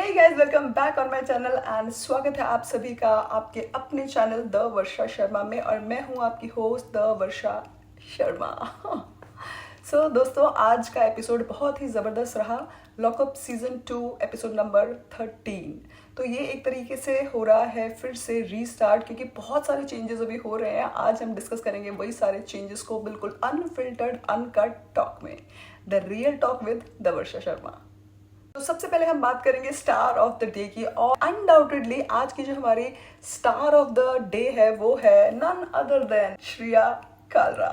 Hey guys, welcome back on my channel and स्वागत है आप सभी का आपके अपने चैनल द वर्षा शर्मा में। और मैं हूं आपकी होस्ट द वर्षा शर्मा। दोस्तों, आज का एपिसोड बहुत ही ज़बरदस्त रहा। Lockup season 2 episode number 13। तो ये एक तरीके से हो रहा है फिर से रीस्टार्ट, क्योंकि बहुत सारे चेंजेस अभी हो रहे हैं। आज हम डिस्कस करेंगे वही सारे चेंजेस को बिल्कुल अनफिल्टर्ड अनकट टॉक में, the real talk with the Varsha Sharma. तो सबसे पहले हम बात करेंगे स्टार ऑफ द डे की, और अनडाउटेडली आज की जो हमारी स्टार ऑफ द डे है वो है none other than Shreya Kalra.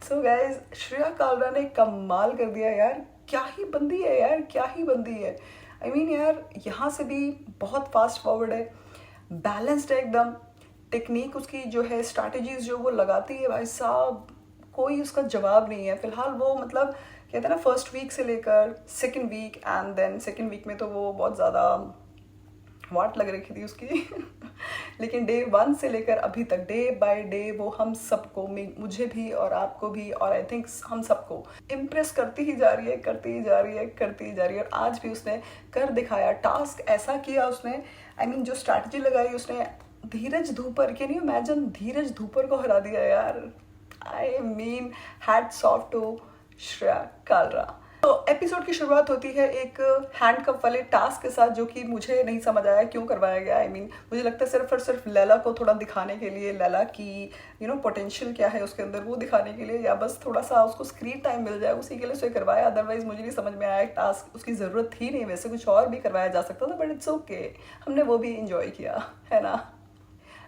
So guys, Shreya Kalra ने कमाल कर दिया यार। क्या ही बंदी है यार, क्या ही बंदी है। आई मीन यार, यहाँ से भी बहुत फास्ट फॉरवर्ड है, बैलेंस्ड है एकदम। टेक्निक उसकी जो है, स्ट्रैटेजीज जो वो लगाती है भाई साहब, कोई उसका जवाब नहीं है। फिलहाल वो मतलब कहते हैं ना, फर्स्ट वीक से लेकर second week, and then second week में तो वो बहुत ज़्यादा वाट लग रखी थी उसकी लेकिन डे 1 से लेकर अभी तक डे बाय डे वो हम सबको, मुझे भी और आपको भी, और आई थिंक हम सबको इम्प्रेस करती ही जा रही है, करती ही जा रही है, करती ही जा रही है। और आज भी उसने कर दिखाया, टास्क ऐसा किया उसने। आई मीन जो स्ट्रैटेजी लगाई उसने, Dheeraj Dhoopar, can you imagine, Dheeraj Dhoopar को हरा दिया यार। I mean hats off to Shreya Kalra. तो एपिसोड की शुरुआत होती है एक हैंडकप वाले टास्क के साथ, जो कि मुझे नहीं समझ आया क्यों करवाया गया। आई मीन मुझे लगता है सिर्फ और सिर्फ लैला को थोड़ा दिखाने के लिए, लैला की पोटेंशियल क्या है उसके अंदर वो दिखाने के लिए, या बस थोड़ा सा उसको स्क्रीन टाइम मिल जाए उसी के लिए उसे करवाया। अदरवाइज मुझे नहीं समझ में आया, टास्क उसकी ज़रूरत थी नहीं, वैसे कुछ और भी करवाया जा सकता था, बट इट्स ओके, हमने वो भी इंजॉय किया, है ना।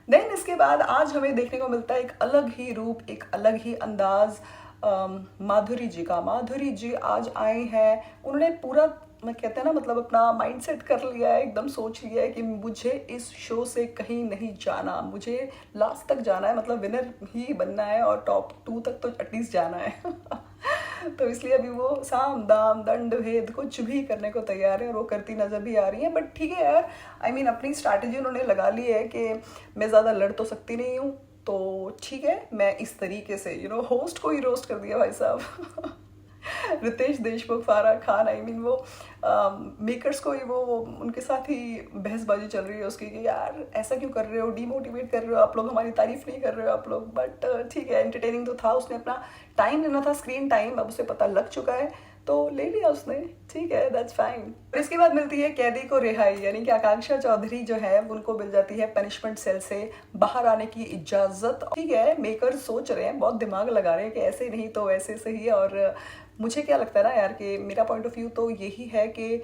देन इसके बाद आज हमें देखने को मिलता है एक अलग ही रूप, एक अलग ही अंदाज माधुरी जी का। माधुरी जी आज आए हैं, उन्होंने पूरा, मैं कहते हैं ना, मतलब अपना माइंड सेट कर लिया है, एकदम सोच लिया है कि मुझे इस शो से कहीं नहीं जाना, मुझे लास्ट तक जाना है, मतलब विनर ही बनना है और टॉप 2 तक तो एटलीस्ट जाना है तो इसलिए अभी वो साम दाम दंड भेद कुछ भी करने को तैयार है, और वो करती नजर भी आ रही है। बट ठीक है यार, आई मीन अपनी स्ट्रैटेजी उन्होंने लगा ली है कि मैं ज़्यादा लड़ तो सकती नहीं हूँ, तो ठीक है, मैं इस तरीके से होस्ट को ही रोस्ट कर दिया भाई साहब रितेश देशमुख, फारा खान, आई मीन वो मेकर्स को ही वो उनके साथ ही बहसबाजी चल रही है उसकी कि यार ऐसा क्यों कर रहे हो, डीमोटिवेट कर रहे हो आप लोग, हमारी तारीफ नहीं कर रहे हो आप लोग। बट ठीक है, एंटरटेनिंग तो था, उसने अपना टाइम लेना था, स्क्रीन टाइम, अब उसे पता लग चुका है तो ले लिया उसने, ठीक है, दैट्स फाइन। और इसके बाद मिलती है कैदी को रिहाई, यानी कि आकांक्षा चौधरी जो है उनको मिल जाती है पनिशमेंट सेल से बाहर आने की इजाजत। ठीक है, मेकर सोच रहे हैं, बहुत दिमाग लगा रहे हैं कि ऐसे नहीं तो वैसे सही है। और मुझे क्या लगता है ना यार, कि मेरा पॉइंट ऑफ व्यू तो यही है कि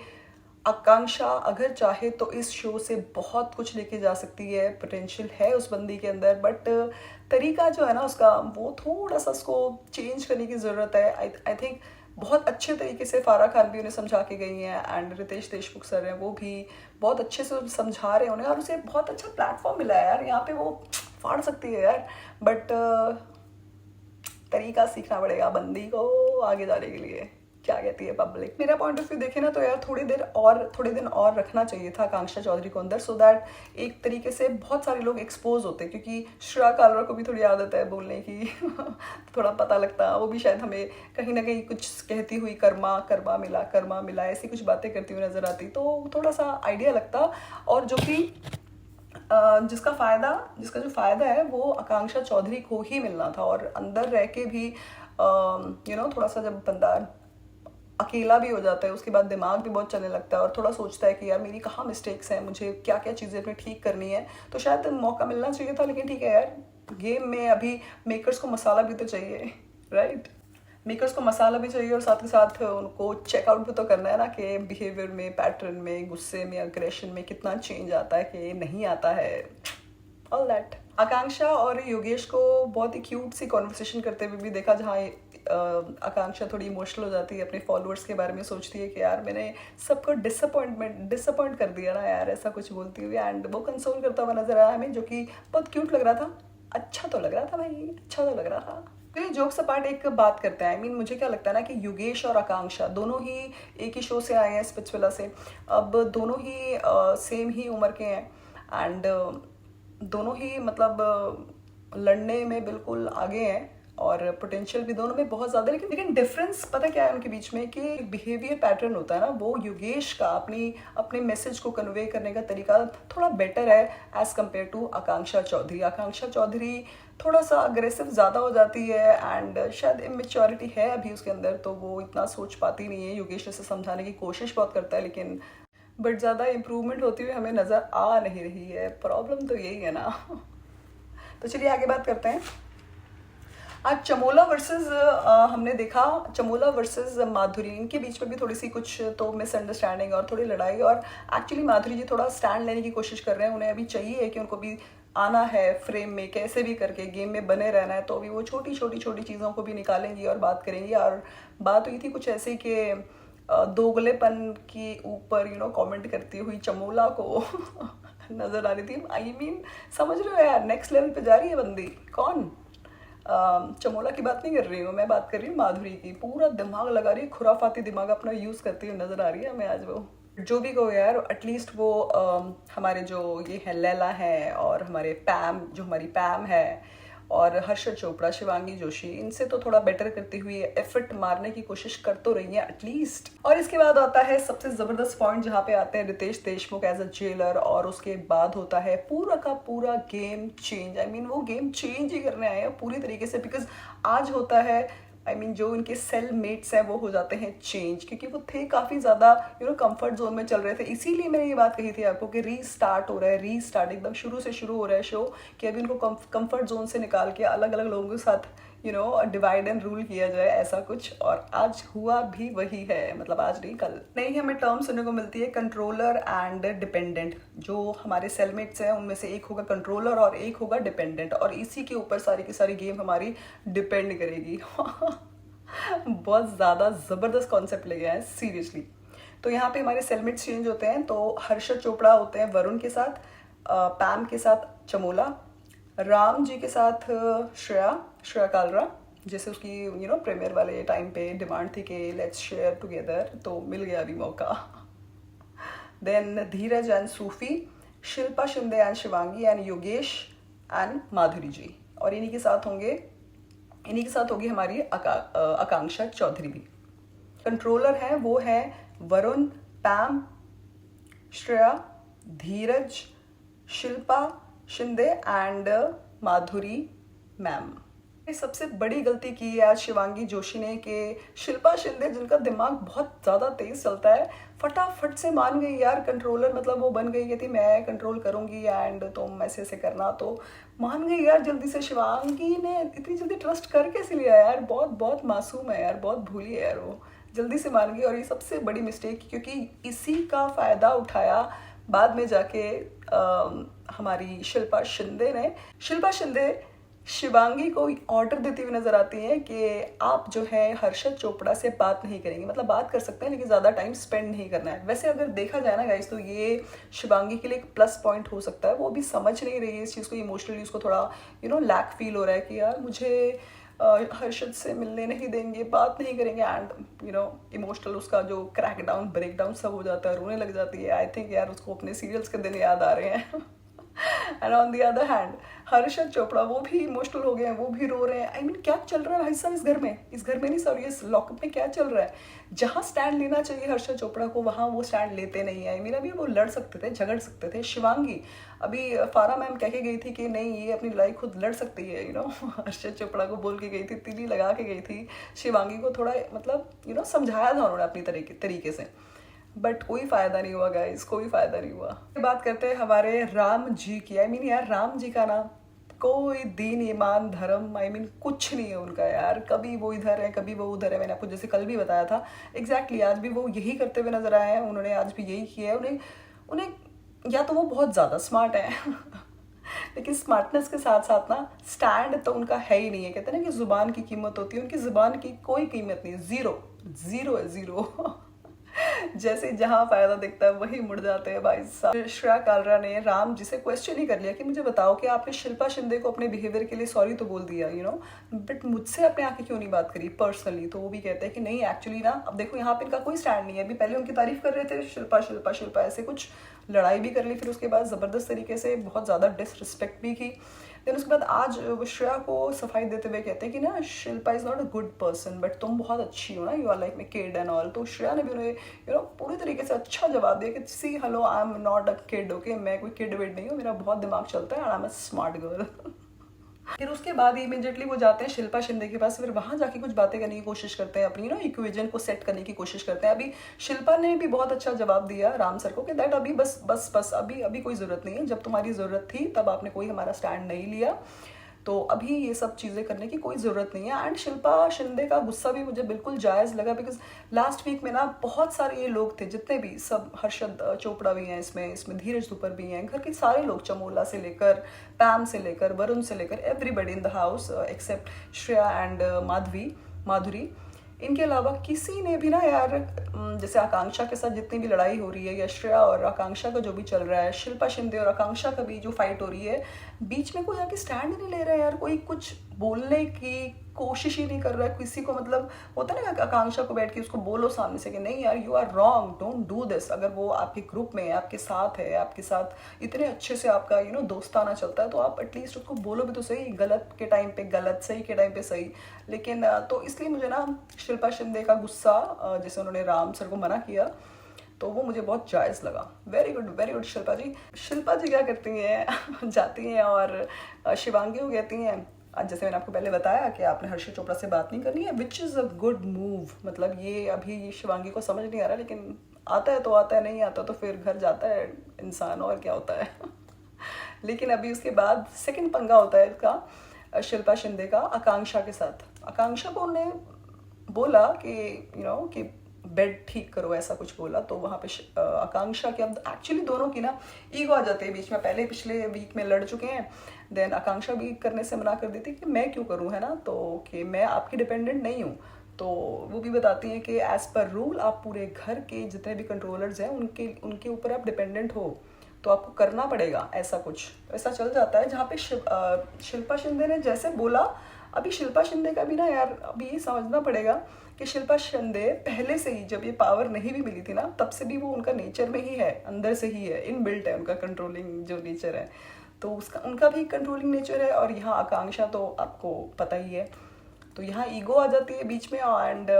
आकांक्षा अगर चाहे तो इस शो से बहुत कुछ लेके जा सकती है, पोटेंशियल है उस बंदी के अंदर, बट तरीका जो है ना उसका, वो थोड़ा सा उसको चेंज करने की ज़रूरत है। आई थिंक बहुत अच्छे तरीके से फारा खान भी उन्हें समझा के गई हैं, एंड रितेश देशमुख सर हैं, वो भी बहुत अच्छे से समझा रहे हैं उन्हें, और उसे बहुत अच्छा प्लेटफॉर्म मिला है यार, यहाँ पे वो फाड़ सकती है यार। बट तरीका सीखना पड़ेगा बंदी को आगे जाने के लिए, क्या कहती है पब्लिक। मेरा पॉइंट ऑफ व्यू देखे ना तो यार, थोड़ी दिन और रखना चाहिए था आकांक्षा चौधरी को अंदर, सो दैट एक तरीके से बहुत सारे लोग एक्सपोज होते, क्योंकि श्रेया कालरा को भी थोड़ी आदत है बोलने की थोड़ा पता लगता, वो भी शायद हमें कहीं ना कहीं कुछ कहती हुई कर्मा कर्मा मिला ऐसी कुछ बातें करती हुई नजर आती, तो थोड़ा सा आइडिया लगता। और जो कि जिसका जो फायदा है वो आकांक्षा चौधरी को ही मिलना था। और अंदर रह के भी थोड़ा सा जब बंदा अकेला भी हो जाता है, उसके बाद दिमाग भी बहुत चलने लगता है, और थोड़ा सोचता है कि यार मेरी कहाँ मिस्टेक्स हैं, मुझे क्या क्या चीज़ें अपनी ठीक करनी है, तो शायद मौका मिलना चाहिए था। लेकिन ठीक है यार, गेम में अभी मेकर्स को मसाला भी तो चाहिए, राइट। मेकर्स को मसाला भी चाहिए, और साथ ही साथ उनको चेकआउट भी तो करना है ना, कि बिहेवियर में, पैटर्न में, गुस्से में, अग्रेशन में कितना चेंज आता है कि नहीं आता है, ऑल दैट। आकांक्षा और योगेश को बहुत ही क्यूट सी कॉन्वर्सेशन करते हुए भी देखा, जहाँ आकांक्षा थोड़ी इमोशनल हो जाती है, अपने फॉलोअर्स के बारे में सोचती है कि यार मैंने सबको डिसअपॉइंट कर दिया ना यार, ऐसा कुछ बोलती हुई, एंड वो कंसोल करता हुआ नजर आया हमें, जो कि बहुत क्यूट लग रहा था, अच्छा तो लग रहा था भाई, अच्छा तो लग रहा था। तो ये जोक्स अपार्ट एक बात करते हैं, आई मीन मुझे क्या लगता है ना, कि योगेश और आकांक्षा दोनों ही एक ही शो से आए हैं, स्पिट्सविला से। अब दोनों ही सेम ही उम्र के हैं, एंड दोनों ही मतलब लड़ने में बिल्कुल आगे हैं, और पोटेंशियल भी दोनों में बहुत ज़्यादा है, लेकिन डिफरेंस पता क्या है उनके बीच में कि बिहेवियर पैटर्न होता है ना, वो योगेश का अपने मैसेज को कन्वे करने का तरीका थोड़ा बेटर है एज कम्पेयर टू आकांक्षा चौधरी। आकांक्षा चौधरी थोड़ा सा अग्रेसिव ज़्यादा हो जाती है एंड शायद इमेच्योरिटी है अभी उसके अंदर, तो वो इतना सोच पाती नहीं है। योगेश उसे समझाने की कोशिश बहुत करता है, लेकिन बट ज़्यादा इम्प्रूवमेंट होती हुई हमें नज़र आ नहीं रही है। प्रॉब्लम तो यही है ना। तो चलिए आगे बात करते हैं। आज चमोला वर्सेस हमने देखा, चमोला वर्सेस माधुरी, इनके बीच में भी थोड़ी सी कुछ तो मिसअंडरस्टैंडिंग और थोड़ी लड़ाई, और एक्चुअली माधुरी जी थोड़ा स्टैंड लेने की कोशिश कर रहे हैं। उन्हें अभी चाहिए कि उनको भी आना है फ्रेम में, कैसे भी करके गेम में बने रहना है, तो अभी वो छोटी छोटी चीज़ों को भी निकालेंगी और बात करेंगी। और बात हुई थी कुछ ऐसी कि दोगलेपन के ऊपर कमेंट करती हुई चमोला को नजर आ रही थी। आई मीन समझ रहे हो यार, नेक्स्ट लेवल पे जा रही है बंदी। कौन? चमोला की बात नहीं कर रही हूँ, मैं बात कर रही हूँ माधुरी की। पूरा दिमाग लगा रही है, खुराफाती दिमाग अपना यूज करती हुई नजर आ रही है हमें आज वो। जो भी कहो यार, एटलीस्ट वो हमारे जो ये है लैला है, और हमारे पैम, जो हमारी पैम है, और हर्षद चोपड़ा, शिवांगी जोशी, इनसे तो थोड़ा बेटर करती हुई एफर्ट मारने की कोशिश कर तो रही है एटलीस्ट। और इसके बाद आता है सबसे जबरदस्त पॉइंट, जहाँ पे आते हैं Riteish Deshmukh as a jailer, और उसके बाद होता है पूरा का पूरा गेम चेंज। आई मीन वो गेम चेंज ही करने आए हैं पूरी तरीके से, बिकॉज आज होता है जो उनके सेल मेट्स हैं वो हो जाते हैं चेंज, क्योंकि वो थे काफ़ी ज़्यादा कंफर्ट जोन में चल रहे थे। इसीलिए मैंने ये बात कही थी आपको कि रीस्टार्ट हो रहा है, रीस्टार्ट एकदम शुरू से शुरू हो रहा है शो, कि अभी उनको कंफर्ट जोन से निकाल के अलग अलग लोगों के साथ डिवाइड एंड रूल किया जाए, ऐसा कुछ। और आज हुआ भी वही है, मतलब आज नहीं कल। नहीं, हमें टर्म सुनने को मिलती है कंट्रोलर एंड डिपेंडेंट। जो हमारे सेलमेट्स हैं उनमें से एक होगा कंट्रोलर और एक होगा डिपेंडेंट, और इसी के ऊपर सारी की सारी गेम हमारी डिपेंड करेगी। बहुत ज़्यादा ज़बरदस्त कॉन्सेप्ट ले गया है सीरियसली। तो यहाँ पे हमारे सेलमेट्स चेंज होते हैं। तो हर्षद चोपड़ा होते हैं वरुण के साथ, पैम के साथ चमोला, राम जी के साथ श्रेया कालरा, जैसे उसकी प्रीमियर वाले टाइम पे डिमांड थी कि लेट्स शेयर टुगेदर, तो मिल गया अभी मौका। Then Dheeraj and Sufi, Shilpa Shinde and Shivangi, and Yogesh and Madhuri ji, और इन्हीं के साथ होगी हमारी आकांक्षा चौधरी भी। कंट्रोलर है वो है Varun, Pam, Shreya, Dheeraj, Shilpa Shinde and Madhuri ma'am. सबसे बड़ी गलती की है आज शिवांगी जोशी ने कि शिल्पा शिंदे, जिनका दिमाग बहुत ज़्यादा तेज चलता है, फटाफट से मान गई यार कंट्रोलर। मतलब वो बन गई, कहती मैं कंट्रोल करूंगी एंड तुम ऐसे करना, तो मान गई यार जल्दी से। शिवांगी ने इतनी जल्दी ट्रस्ट कर कैसे लिया यार? बहुत बहुत मासूम है यार, बहुत भूली है यार, वो जल्दी से मान गई। और ये सबसे बड़ी मिस्टेक, क्योंकि इसी का फ़ायदा उठाया बाद में जाके हमारी शिल्पा शिंदे शिवांगी को ऑर्डर देती हुई नजर आती है कि आप जो है हर्षद चोपड़ा से बात नहीं करेंगे। मतलब बात कर सकते हैं लेकिन ज़्यादा टाइम स्पेंड नहीं करना है। वैसे अगर देखा जाए ना गाइस, तो ये शिवांगी के लिए एक प्लस पॉइंट हो सकता है। वो अभी समझ नहीं रही है इस चीज़ को, इमोशनली उसको थोड़ा लैक फील हो रहा है कि यार मुझे हर्षद से मिलने नहीं देंगे, बात नहीं करेंगे, एंड इमोशनल उसका जो ब्रेक डाउन सब हो जाता है, रोने लग जाती है। आई थिंक यार उसको अपने सीरियल्स के दिन याद आ रहे हैं। And on the other hand Harshad Chopra, वो भी इमोशनल हो गए हैं, वो भी रो रहे हैं। आई मीन क्या चल रहा है भाई साहब इस घर में नहीं, सॉरी इस लॉकअप में क्या चल रहा है? जहाँ स्टैंड लेना चाहिए हर्षद चोपड़ा को, वहाँ वो स्टैंड लेते नहीं है। आई मीन अभी वो लड़ सकते थे, झगड़ सकते थे। शिवांगी अभी फारा मैम कह के गई थी कि नहीं ये अपनी लड़ाई खुद लड़ सकती है, हर्षद चोपड़ा को बोल के गई थी, तिली लगा के गई थी शिवांगी को, थोड़ा मतलब समझाया था उन्होंने अपनी तरीके से, बट कोई फायदा नहीं हुआ गाइस, कोई फायदा नहीं हुआ। बात करते हैं हमारे राम जी की। आई मीन यार राम जी का ना कोई दीन ईमान धर्म कुछ नहीं है उनका यार। कभी वो इधर है कभी वो उधर है। मैंने आपको जैसे कल भी बताया था एग्जैक्टली आज भी वो यही करते हुए नजर आए हैं। उन्होंने आज भी यही किया है। उन्हें या तो वो बहुत ज़्यादा स्मार्ट है लेकिन स्मार्टनेस के साथ साथ ना स्टैंड तो उनका है ही नहीं है। कहते हैं ना कि जुबान की कीमत होती है, उनकी जुबान की कोई कीमत नहीं है, जीरो है, जीरो। जैसे जहां फायदा दिखता है वही मुड़ जाते हैं भाई साहब। श्रेया कालरा ने राम जी से क्वेश्चन ही कर लिया कि मुझे बताओ कि आपने शिल्पा शिंदे को अपने बिहेवियर के लिए सॉरी तो बोल दिया बट मुझसे अपने आके क्यों नहीं बात करी पर्सनली? तो वो भी कहते हैं कि नहीं एक्चुअली ना, अब देखो यहाँ पे इनका कोई स्टैंड नहीं है। अभी पहले उनकी तारीफ कर रहे थे शिल्पा ऐसे कुछ लड़ाई भी कर ली, फिर उसके बाद जबरदस्त तरीके से बहुत ज्यादा डिसरिस्पेक्ट भी की। देन उसके बाद आज वो श्रेया को सफाई देते हुए कहते हैं कि ना Shilpa is not a good person but तुम बहुत अच्छी हो ना, you are like my kid and all. तो श्रेया ने भी उन्हें पूरी तरीके से अच्छा जवाब दिया कि see hello I am not a kid, okay, मैं कोई किड विड नहीं हूँ, मेरा बहुत दिमाग चलता है and I am a smart girl. फिर उसके बाद इमीडिएटली वो जाते हैं शिल्पा शिंदे के पास, फिर वहां जाके कुछ बातें करने की कोशिश करते हैं, अपनी इक्वेजन को सेट करने की कोशिश करते हैं। अभी शिल्पा ने भी बहुत अच्छा जवाब दिया राम सर को कि दैट अभी बस बस बस अभी अभी कोई ज़रूरत नहीं है, जब तुम्हारी ज़रूरत थी तब आपने कोई हमारा स्टैंड नहीं लिया, तो अभी ये सब चीज़ें करने की कोई ज़रूरत नहीं है। एंड शिल्पा शिंदे का गुस्सा भी मुझे बिल्कुल जायज़ लगा, बिकॉज लास्ट वीक में ना बहुत सारे ये लोग थे, जितने भी सब, हर्षद चोपड़ा भी हैं इसमें धीरज दुपर भी हैं, घर के सारे लोग, चमोला से लेकर पैम से लेकर वरुण से लेकर everybody in the house except Shreya and Madhuri. इनके अलावा किसी ने भी ना यार, जैसे आकांक्षा के साथ जितनी भी लड़ाई हो रही है, या श्रेया और आकांक्षा का जो भी चल रहा है, शिल्पा शिंदे और आकांक्षा का भी जो फाइट हो रही है, बीच में कोई आके स्टैंड ही नहीं ले रहा है यार, कोई कुछ बोलने की कोशिश ही नहीं कर रहा है किसी को। मतलब होता है ना, आकांक्षा को बैठ के उसको बोलो सामने से कि नहीं यार, you are wrong, don't do this. अगर वो आपके ग्रुप में है, आपके साथ है, आपके साथ इतने अच्छे से आपका दोस्ताना चलता है, तो आप एटलीस्ट उसको बोलो भी तो सही, गलत के टाइम पे गलत, सही के टाइम पे सही। लेकिन तो इसलिए मुझे ना शिल्पा शिंदे का गुस्सा, जैसे उन्होंने राम सर को मना किया, तो वो मुझे बहुत जायज़ लगा। वेरी गुड शिल्पा जी। शिल्पा जी क्या करती हैं जाती हैं और शिवांगी को कहती हैं, जैसे मैंने आपको पहले बताया कि आपने हर्षद चोपड़ा से बात नहीं करनी है, which is a good move. मतलब ये अभी शिवांगी को समझ नहीं आ रहा, लेकिन आता है तो आता है, नहीं आता तो फिर घर जाता है इंसान, और क्या होता है लेकिन अभी उसके बाद सेकंड पंगा होता है इसका, शिल्पा शिंदे का आकांक्षा के साथ। आकांक्षा को उन्होंने बोला कि कि बेड ठीक करो, ऐसा कुछ बोला, तो वहाँ पे आकांक्षा के, अब एक्चुअली दोनों की ना ईगो आ जाती है बीच में, पहले पिछले वीक में लड़ चुके हैं, देन आकांक्षा भी करने से मना कर दी थी कि मैं क्यों करूँ, है ना, तो कि मैं आपकी डिपेंडेंट नहीं हूँ। तो वो भी बताती हैं कि एज़ पर रूल आप पूरे घर के जितने भी कंट्रोलर्स हैं उनके ऊपर आप डिपेंडेंट हो, तो आपको करना पड़ेगा, ऐसा कुछ ऐसा चल जाता है। जहाँ पे शिल्पा शिंदे ने जैसे बोला, अभी शिल्पा शिंदे का भी ना यार, अभी ये समझना पड़ेगा कि शिल्पा शिंदे पहले से ही, जब ये पावर नहीं भी मिली थी ना, तब से भी वो उनका नेचर में ही है, अंदर से ही है, इनबिल्ट है उनका कंट्रोलिंग जो नेचर है, तो उनका भी कंट्रोलिंग नेचर है। और यहाँ आकांक्षा तो आपको पता ही है, तो यहाँ ईगो आ जाती है बीच में एंड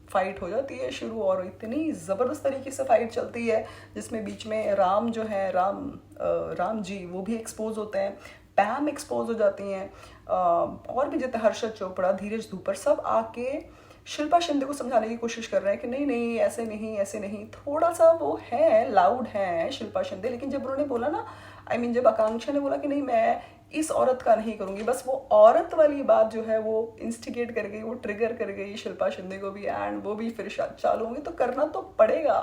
फाइट हो जाती है शुरू, और इतनी ज़बरदस्त तरीके से फाइट चलती है, जिसमें बीच में राम जो है, राम जी वो भी एक्सपोज होते हैं, पैम एक्सपोज हो जाती हैं, और भी जितने हर्षद चोपड़ा, धीरज धूपर, सब आके शिल्पा शिंदे को समझाने की कोशिश कर रहे हैं कि नहीं नहीं ऐसे नहीं ऐसे नहीं। थोड़ा सा वो है, लाउड है शिल्पा शिंदे, लेकिन जब उन्होंने बोला ना, जब आकांक्षा ने बोला कि नहीं मैं इस औरत का नहीं करूँगी, बस वो औरत वाली बात जो है वो इंस्टिगेट कर गई, वो ट्रिगर कर गई शिल्पा शिंदे को भी, एंड वो भी फिर चालू होंगी, तो करना तो पड़ेगा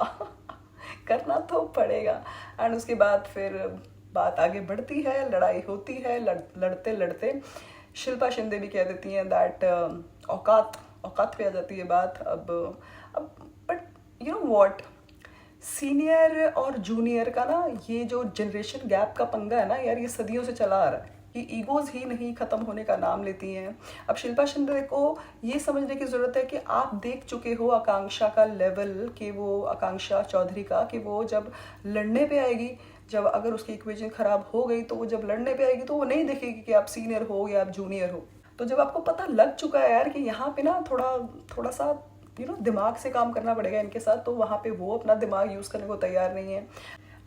करना तो पड़ेगा। एंड उसके बाद फिर बात आगे बढ़ती है, लड़ाई होती है, लड़ते लड़ते शिल्पा शिंदे भी कह देती हैं दैट औकात पे आ जाती है बात। अब but you know what, senior और जूनियर का ना ये जो जनरेशन गैप का पंगा है ना यार, ये सदियों से चला आ रहा है, ये ईगोज ही नहीं ख़त्म होने का नाम लेती हैं। अब शिल्पा शिंदे को ये समझने की ज़रूरत है कि आप देख चुके हो आकांक्षा का लेवल, कि वो आकांक्षा चौधरी का, कि वो जब लड़ने पे आएगी, जब अगर उसकी इक्वेशन ख़राब हो गई, तो वो जब लड़ने पे आएगी तो वो नहीं देखेगी कि आप सीनियर हो या आप जूनियर हो। तो जब आपको पता लग चुका है यार कि यहाँ पे ना थोड़ा सा दिमाग से काम करना पड़ेगा इनके साथ, तो वहाँ पे वो अपना दिमाग यूज़ करने को तैयार नहीं है।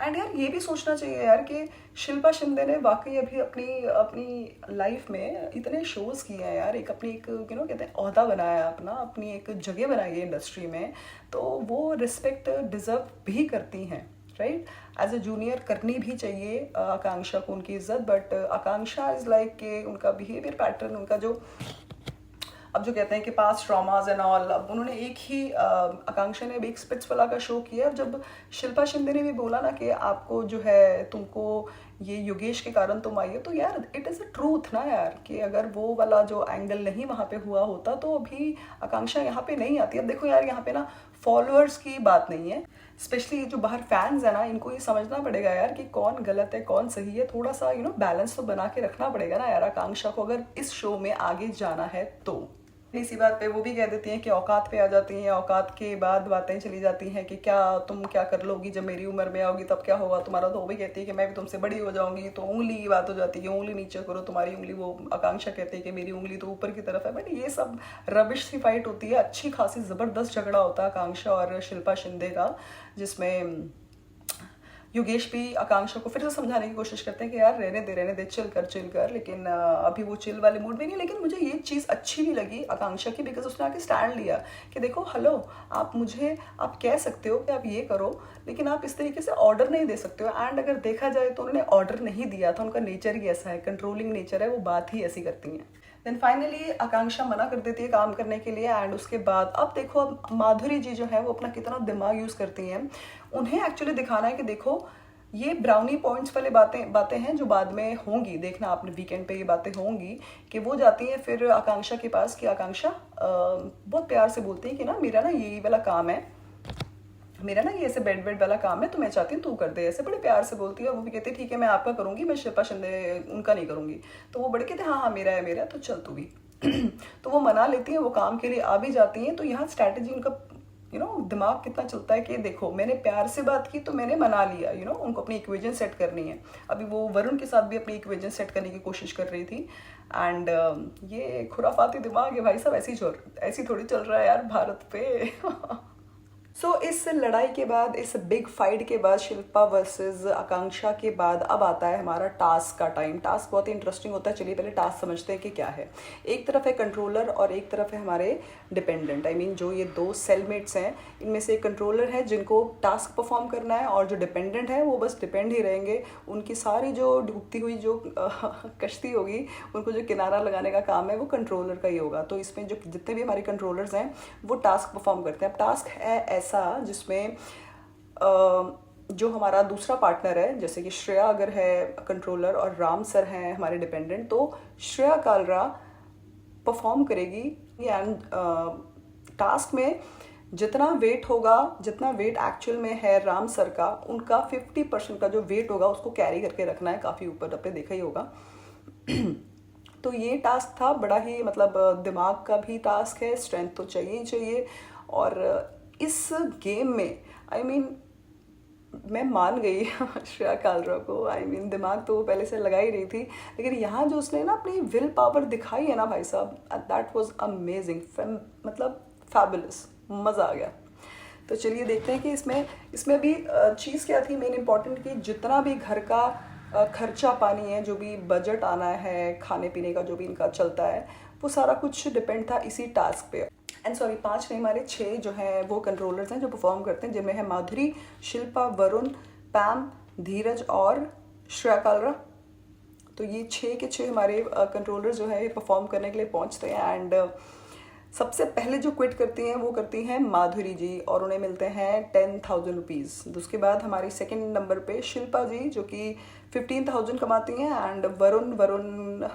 एंड यार ये भी सोचना चाहिए यार कि शिल्पा शिंदे ने वाकई अभी अपनी लाइफ में इतने शोज़ किए हैं यार, अपनी एक कहते हैं ओहदा बनाया अपना, अपनी एक जगह बनाई है इंडस्ट्री में, तो वो रिस्पेक्ट डिज़र्व भी करती हैं, राइट। एज ए जूनियर करनी भी चाहिए आकांक्षा को उनकी इज्जत, बट आकांक्षा इज़ लाइक के उनका बिहेवियर पैटर्न, उनका जो अब जो कहते हैं कि पास्ट ट्रॉमाज एंड ऑल, अब उन्होंने एक ही आकांक्षा ने अभी एक स्पिट्सविला का शो किया, जब शिल्पा शिंदे ने भी बोला ना कि आपको जो है, तुमको ये योगेश के कारण तुम आई हो, तो यार इट इज़ अ ट्रूथ ना यार, कि अगर वो वाला जो एंगल नहीं वहाँ पे हुआ होता तो अभी आकांक्षा यहाँ पे नहीं आती। अब देखो यार, यहाँ पे ना फॉलोअर्स की बात नहीं है, स्पेशली जो बाहर फैंस है ना, इनको ये समझना पड़ेगा यार कि कौन गलत है कौन सही है, थोड़ा सा बैलेंस तो बना के रखना पड़ेगा ना यार आकांक्षा को, अगर इस शो में आगे जाना है तो। इसी बात पे वो भी कह देती हैं कि औकात पे आ जाती हैं, औकात के बाद बातें चली जाती हैं कि क्या तुम क्या कर लोगी जब मेरी उम्र में आओगी, तब क्या होगा तुम्हारा। तो वो भी कहती है कि मैं भी तुमसे बड़ी हो जाऊंगी। तो उंगली की बात हो जाती है कि उंगली नीचे करो, तुम्हारी उंगली, वो आकांक्षा कहती है कि मेरी उंगली तो ऊपर की तरफ है। बट ये सब रबिश सी फाइट होती है, अच्छी खासी ज़बरदस्त झगड़ा होता है आकांक्षा और शिल्पा शिंदे का, जिसमें योगेश भी आकांक्षा को फिर से समझाने की कोशिश करते हैं कि यार रहने दे, चिल कर। लेकिन अभी वो चिल वाले मूड में नहीं। लेकिन मुझे ये चीज़ अच्छी भी लगी आकांक्षा की, बिकॉज उसने आके स्टैंड लिया कि देखो हेलो, आप कह सकते हो कि आप ये करो, लेकिन आप इस तरीके से ऑर्डर नहीं दे सकते हो। एंड अगर देखा जाए तो उन्होंने ऑर्डर नहीं दिया था, उनका नेचर ही ऐसा है, कंट्रोलिंग नेचर है, वो बात ही ऐसी करती हैं। देन फाइनली आकांक्षा मना कर देती है काम करने के लिए। एंड उसके बाद अब देखो, अब माधुरी जी जो है वो अपना कितना दिमाग यूज़ करती हैं। उन्हें एक्चुअली दिखाना है कि देखो ये ब्राउनी पॉइंट्स वाले बातें हैं जो बाद में होंगी, देखना आपने वीकेंड पे ये बातें होंगी कि वो जाती हैं फिर आकांक्षा के पास कि आकांक्षा बहुत प्यार से बोलती है कि ना मेरा ना यही वाला काम है, मेरा ना ये ऐसे बेड वेड वाला काम है, तो मैं चाहती हूँ तू कर दे। ऐसे बड़े प्यार से बोलती है। वो भी कहती है ठीक है मैं आपका करूँगी, मैं शिल्पा शिंदे उनका नहीं करूँगी। तो वो बड़े कहते हैं हाँ मेरा है, तो चल तू भी। तो वो मना लेती हैं, वो काम के लिए आ भी जाती हैं। तो यहाँ स्ट्रैटेजी उनका दिमाग कितना चलता है कि देखो मैंने प्यार से बात की तो मैंने मना लिया, उनको अपनी इक्वेशन सेट करनी है। अभी वो वरुण के साथ भी अपनी इक्वेशन सेट करने की कोशिश कर रही थी। एंड ये खुराफाती दिमाग है भाई साहब, ऐसी थोड़ी चल रहा है यार भारत पे। इस लड़ाई के बाद, इस बिग फाइट के बाद, शिल्पा वर्सेस आकांक्षा के बाद अब आता है हमारा टास्क का टाइम। टास्क बहुत ही इंटरेस्टिंग होता है। चलिए पहले टास्क समझते हैं कि क्या है। एक तरफ है कंट्रोलर और एक तरफ है हमारे डिपेंडेंट। जो ये दो सेलमेट्स हैं, इनमें से एक कंट्रोलर है जिनको टास्क परफॉर्म करना है, और जो डिपेंडेंट है वो बस डिपेंड ही रहेंगे। उनकी सारी जो डूबती हुई जो कश्ती होगी, उनको जो किनारा लगाने का काम है वो कंट्रोलर का ही होगा। तो इसमें जो जितने भी हमारे कंट्रोलर्स हैं वो टास्क परफॉर्म करते हैं। अब टास्क है ऐसा जिसमें जो हमारा दूसरा पार्टनर है, जैसे कि श्रेया अगर है कंट्रोलर और राम सर हैं हमारे डिपेंडेंट, तो श्रेया कालरा परफॉर्म करेगी। एंड टास्क में जितना वेट होगा, जितना वेट एक्चुअल में है राम सर का, उनका 50% का जो वेट होगा उसको कैरी करके रखना है। काफ़ी ऊपर आपने देखा ही होगा। तो ये टास्क था बड़ा ही, मतलब दिमाग का भी टास्क है, स्ट्रेंथ तो चाहिए ही चाहिए। और इस गेम में मैं मान गई श्रेया कालरा को। दिमाग तो वो पहले से लगा ही रही थी, लेकिन यहाँ जो उसने ना अपनी विल पावर दिखाई है ना भाई साहब, दैट वाज अमेजिंग, मतलब फैबुलस, मज़ा आ गया। तो चलिए देखते हैं कि इसमें भी चीज़ क्या थी मेन इम्पॉर्टेंट, कि जितना भी घर का खर्चा पानी है, जो भी बजट आना है, खाने पीने का जो भी इनका चलता है, वो सारा कुछ डिपेंड था इसी टास्क पे। एंड सॉरी 5 नहीं, हमारे 6 जो हैं वो कंट्रोलर्स हैं जो परफॉर्म करते हैं, जिनमें है माधुरी, शिल्पा, वरुण, पैम, धीरज और श्रेया कालरा। तो ये 6 के 6 हमारे कंट्रोलर्स जो है ये परफॉर्म करने के लिए पहुंचते हैं। एंड सबसे पहले जो क्विट करती हैं वो करती हैं माधुरी जी, और उन्हें मिलते हैं 10,000 रुपीज़। उसके बाद हमारी सेकेंड नंबर पे शिल्पा जी जो कि 15,000 कमाती हैं। एंड वरुण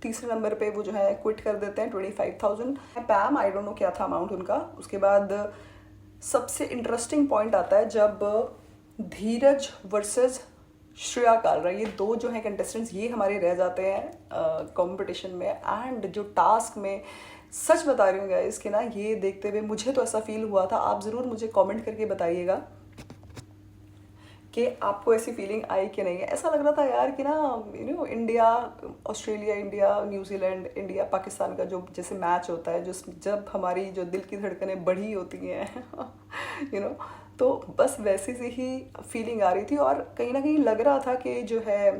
तीसरे नंबर पे वो जो है क्विट कर देते हैं 25,000। पैम आई डोंट नो क्या था अमाउंट उनका। उसके बाद सबसे इंटरेस्टिंग पॉइंट आता है जब धीरज वर्सेस श्रेया कालरा, ये दो जो हैं कंटेस्टेंट्स, ये हमारे रह जाते हैं कंपटीशन में। एंड जो टास्क में, सच बता रही हूँ गाइस कि ना ये देखते हुए मुझे तो ऐसा फील हुआ था, आप ज़रूर मुझे कमेंट करके बताइएगा कि आपको ऐसी फीलिंग आई कि नहीं है। ऐसा लग रहा था यार कि ना India Australia, India New Zealand, India Pakistan का जो जैसे मैच होता है, जो जब हमारी जो दिल की धड़कनें बढ़ी होती हैं तो बस वैसी सी ही फीलिंग आ रही थी। और कहीं ना कहीं लग रहा था कि जो है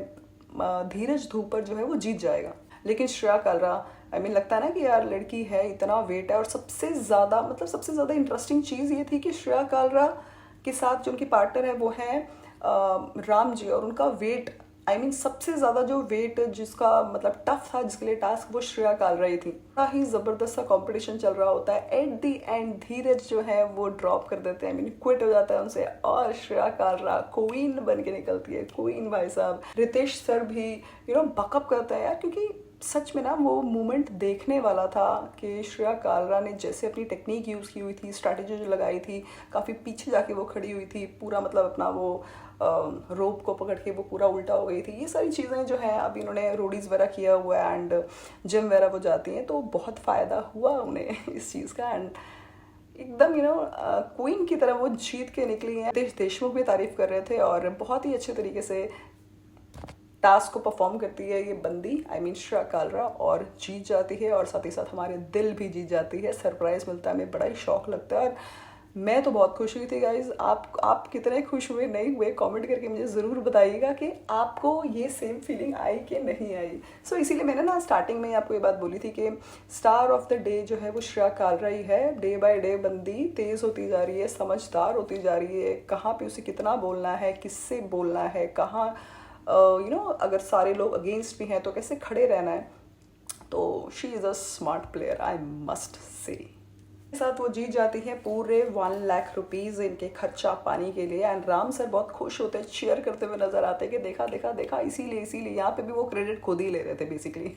धीरज धूपर जो है वो जीत जाएगा। लेकिन श्रेया कालरा, लगता है ना कि यार लड़की है, इतना वेट है। और सबसे ज़्यादा इंटरेस्टिंग चीज़ ये थी कि श्रेया कालरा के साथ जो उनकी पार्टनर है वो है राम जी, और उनका वेट सबसे ज़्यादा जो वेट जिसका मतलब टफ था, जिसके लिए टास्क, वो श्रेया कालरा ही थी। बड़ा ही ज़बरदस्त सा कॉम्पिटिशन चल रहा होता है। एट दी एंड धीरज जो है वो ड्रॉप कर देते हैं, क्विट हो जाता है उनसे, और श्रेया कालरा क्वीन बन के निकलती है। क्वीन भाई साहब। रितेश सर भी बकअप करता है यार, क्योंकि सच में ना वो मोमेंट देखने वाला था कि श्रेया कालरा ने जैसे अपनी टेक्निक यूज़ की हुई थी, स्ट्रैटेजी जो लगाई थी, काफ़ी पीछे जाके वो खड़ी हुई थी, पूरा मतलब अपना वो रोप को पकड़ के वो पूरा उल्टा हो गई थी। ये सारी चीज़ें जो हैं अब इन्होंने रोडीज़ वगैरह किया हुआ है एंड जिम वगैरह वो जाती हैं, तो बहुत फ़ायदा हुआ उन्हें इस चीज़ का। एंड एकदम क्वीन की तरह वो जीत के निकली हैं। रितेश देशमुख भी तारीफ कर रहे थे और बहुत ही अच्छे तरीके से टास्क को परफॉर्म करती है ये बंदी, आई मीन श्रेया कालरा, और जीत जाती है और साथ ही साथ हमारे दिल भी जीत जाती है। सरप्राइज मिलता है, हमें बड़ा ही शौक लगता है और मैं तो बहुत खुश हुई थी गाइज। आप कितने खुश हुए नहीं हुए कमेंट करके मुझे ज़रूर बताइएगा कि आपको ये सेम फीलिंग आई कि नहीं आई। सो इसीलिए मैंने ना स्टार्टिंग में ही आपको ये बात बोली थी कि स्टार ऑफ द डे जो है वो श्रेया कालरा ही है। डे बाय डे बंदी तेज़ होती जा रही है, समझदार होती जा रही है, कहाँ पे उसे कितना बोलना है, किससे बोलना है, कहाँ अगर सारे लोग अगेंस्ट भी हैं तो कैसे खड़े रहना है। तो she is a smart player, I must say. साथ वो जीत जाती है पूरे 1 लाख रुपीज़ इनके खर्चा पानी के लिए। एंड राम सर बहुत खुश होते हैं, चीयर करते हुए नजर आते हैं कि देखा देखा देखा, इसीलिए यहाँ पे भी वो क्रेडिट खुद ही ले रहे थे बेसिकली।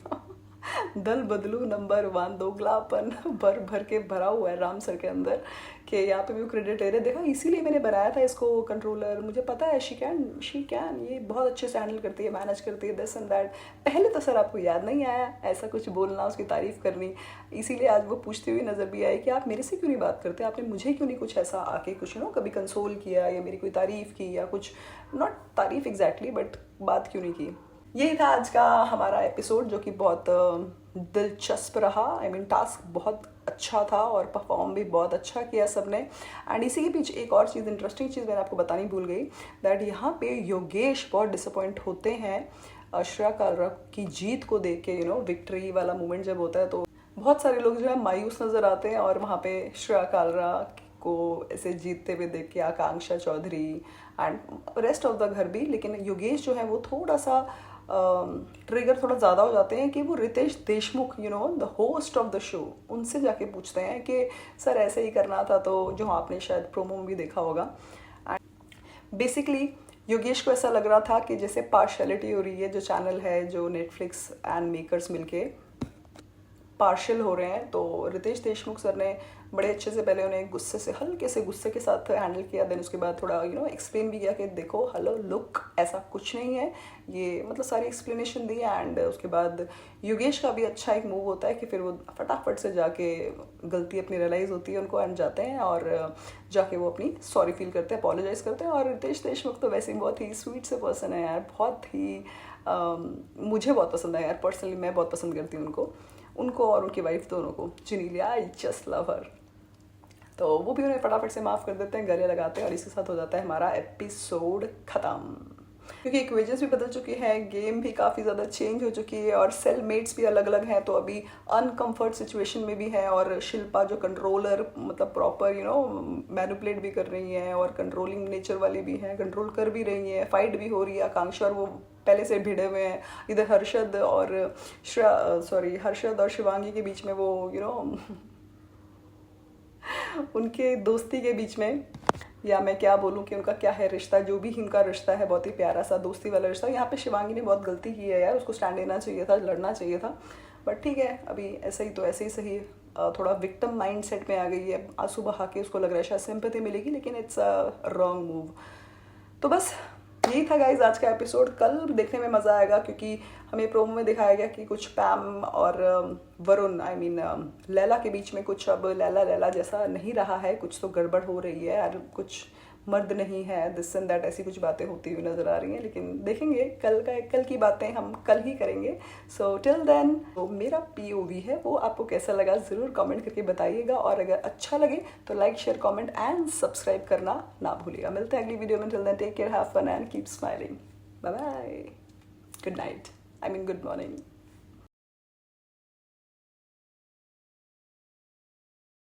दल बदलू नंबर 1, दोगलापन भर भर के भरा हुआ है राम सर के अंदर कि यहाँ पे भी वो क्रेडिट ले रहे। देखा इसीलिए मैंने बनाया था इसको कंट्रोलर, मुझे पता है शी कैन, ये बहुत अच्छे से हैंडल करती है, मैनेज करती है, दिस एंड दैट। पहले तो सर आपको याद नहीं आया ऐसा कुछ बोलना, उसकी तारीफ करनी, इसीलिए आज वो पूछती हुई नजर भी आई कि आप मेरे से क्यों नहीं बात करते, आपने मुझे क्यों नहीं कुछ ऐसा आके कुछ कभी कंसोल किया या मेरी कोई तारीफ की या कुछ, नॉट तारीफ एग्जैक्टली बट बात क्यों नहीं की। यही था आज का हमारा एपिसोड जो कि बहुत दिलचस्प रहा। आई मीन टास्क बहुत अच्छा था और परफॉर्म भी बहुत अच्छा किया सबने। एंड इसी के पीछे एक और चीज़, इंटरेस्टिंग चीज़ मैंने आपको बतानी भूल गई, दैट यहाँ पे योगेश बहुत डिसअपॉइंट होते हैं श्रेया कालरा की जीत को देख के। विक्ट्री वाला मोमेंट जब होता है तो बहुत सारे लोग जो है मायूस नज़र आते हैं और वहाँ पे श्रेया कालरा को ऐसे जीतते हुए देख के Akanksha Chaudhary and rest of the घर भी, लेकिन योगेश जो है वो थोड़ा सा ट्रिगर थोड़ा ज़्यादा हो जाते हैं कि वो Riteish Deshmukh the host of the show, उनसे जाके पूछते हैं कि सर ऐसे ही करना था, तो जो आपने शायद प्रोमो में भी देखा होगा। एंड बेसिकली योगेश को ऐसा लग रहा था कि जैसे पार्शलिटी हो रही है, जो चैनल है, जो नेटफ्लिक्स एंड मेकर्स मिलके पार्शियल हो रहे हैं। तो रितेश देशमुख सर ने बड़े अच्छे से पहले उन्हें गुस्से से, हल्के से गुस्से के साथ हैंडल किया, देन उसके बाद थोड़ा एक्सप्लेन भी किया कि देखो हेलो लुक ऐसा कुछ नहीं है, ये मतलब सारी एक्सप्लेनेशन दी। एंड उसके बाद योगेश का भी अच्छा एक मूव होता है कि फिर वो फटाफट से जाके गलती अपनी रियलाइज़ होती है उनको, एंड जाते हैं और जाके वो अपनी सॉरी फील करते हैं, अपोलोजाइज करते हैं। और रितेश देशमुख तो वैसे ही बहुत ही स्वीट से पर्सन है यार, बहुत ही मुझे बहुत पसंद है यार, पर्सनली मैं बहुत पसंद करती हूँ उनको और उनकी वाइफ दोनों को, जिनीलिया, आई जस्ट लव हर। तो वो भी उन्हें फटाफट से माफ़ कर देते हैं, गले लगाते हैं और इसके साथ हो जाता है हमारा एपिसोड ख़त्म। क्योंकि इक्वेशंस भी बदल चुकी है, गेम भी काफ़ी ज़्यादा चेंज हो चुकी है और सेलमेट्स भी अलग अलग हैं, तो अभी अनकम्फर्ट सिचुएशन में भी है। और शिल्पा जो कंट्रोलर मतलब प्रॉपर मैनिपुलेट भी कर रही हैं और कंट्रोलिंग नेचर वाली भी हैं, कंट्रोल कर भी रही हैं, फाइट भी हो रही है। आकांक्षा और वो पहले से भिड़े हुए हैं, इधर हर्षद और शिवांगी के बीच में वो उनके दोस्ती के बीच में, या मैं क्या बोलूँ कि उनका क्या है रिश्ता, जो भी उनका रिश्ता है बहुत ही प्यारा सा दोस्ती वाला रिश्ता। यहाँ पे शिवांगी ने बहुत गलती की है यार, उसको स्टैंड लेना चाहिए था, लड़ना चाहिए था, बट ठीक है अभी ऐसे ही तो ऐसे ही सही। थोड़ा विक्टिम माइंड सेट में आ गई है, आंसू बहा के उसको लग रहा है शायद सिंपैथी मिलेगी, लेकिन इट्स अ रॉन्ग मूव। तो बस यही था गाइज आज का एपिसोड। कल देखने में मज़ा आएगा क्योंकि हमें प्रोमो में दिखाया गया कि कुछ पैम और वरुण लैला के बीच में कुछ अब लैला जैसा नहीं रहा है, कुछ तो गड़बड़ हो रही है यार, कुछ मर्द नहीं है, दिस एंड दैट, ऐसी कुछ बातें होती हुई नज़र आ रही हैं। लेकिन देखेंगे कल की बातें हम कल ही करेंगे। सो टिल देन तो मेरा POV है वो आपको कैसा लगा ज़रूर कमेंट करके बताइएगा, और अगर अच्छा लगे तो like share comment and subscribe करना ना भूलिएगा। मिलते हैं अगली वीडियो में, till then take care, have fun and keep smiling, bye bye, good night, I mean good morning.